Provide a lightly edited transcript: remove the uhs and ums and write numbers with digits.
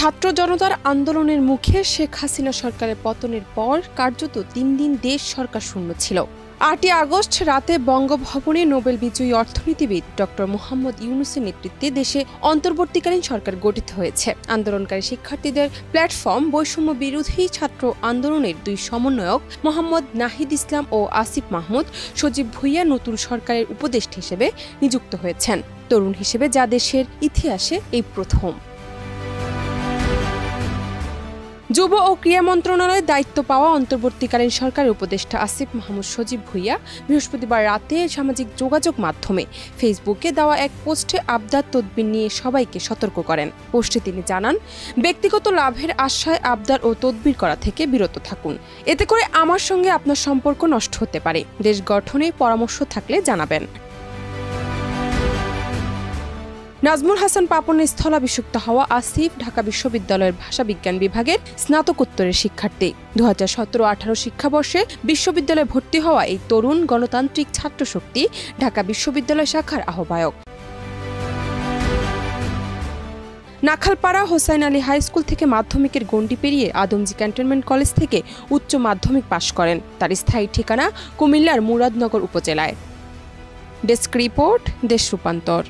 ছাত্র জনতার আন্দোলনের মুখে শেখ হাসিনা সরকারের পতনের পর কার্যত 3 দিন দেশ সরকার শূন্য ছিল। 8 আগস্ট রাতে বঙ্গভবনে নোবেল বিজয়ী অর্থনীতিবিদ ডক্টর মোহাম্মদ ইউনূসের নেতৃত্বে দেশে অন্তর্বর্তীকালীন সরকার গঠিত হয়েছে। আন্দোলনকারী শিক্ষার্থীদের প্ল্যাটফর্ম বৈষম্য বিরোধী ছাত্র আন্দোলনের 2 সমন্বয়ক মোহাম্মদ নাহিদ ইসলাম ও আসিফ মাহমুদ সজীব ভুইয়া নতুন সরকারের উপদেষ্টা হিসেবে নিযুক্ত হয়েছেন। তরুণ হিসেবে যা দেশের ইতিহাসে এই প্রথম। যুব ও ক্রীড়া মন্ত্রণালয়ের দায়িত্ব পাওয়া অন্তর্বর্তীকালীন সরকারের উপদেষ্টা আসিফ মাহমুদ সজীব ভুইয়া বৃহস্পতিবার রাতে সামাজিক যোগাযোগ মাধ্যমে ফেসবুকে দেওয়া এক পোস্টে আবদার তদবির নিয়ে সবাইকে সতর্ক করেন। পোস্টে তিনি জানান, ব্যক্তিগত লাভের আশায় আবদার ও তদবির করা থেকে বিরত থাকুন। এতে করে আমার সঙ্গে আপনার সম্পর্ক নষ্ট হতে পারে। দেশ গঠনে পরামর্শ থাকলে জানাবেন। নাজমুল হাসান পাপনের স্থলাভিষিক্ত হওয়া আসিফ ঢাকা বিশ্ববিদ্যালয়ের ভাষাবিজ্ঞান বিভাগের স্নাতকোত্তরের শিক্ষার্থী। 2017-18 শিক্ষাবর্ষে বিশ্ববিদ্যালয়ে ভর্তি হওয়া এই তরুণ গণতান্ত্রিক ছাত্রশক্তি ঢাকা বিশ্ববিদ্যালয় শাখার আহ্বায়ক। নাখালপাড়া হোসাইন আলী হাই স্কুল থেকে মাধ্যমিকের গণ্ডি পেরিয়ে আদমজী ক্যান্টনমেন্ট কলেজ থেকে উচ্চ মাধ্যমিক পাশ করেন। তার স্থায়ী ঠিকানা কুমিল্লার মুরাদনগর উপজেলায়। ডেস্ক রিপোর্ট, দেশ রূপান্তর।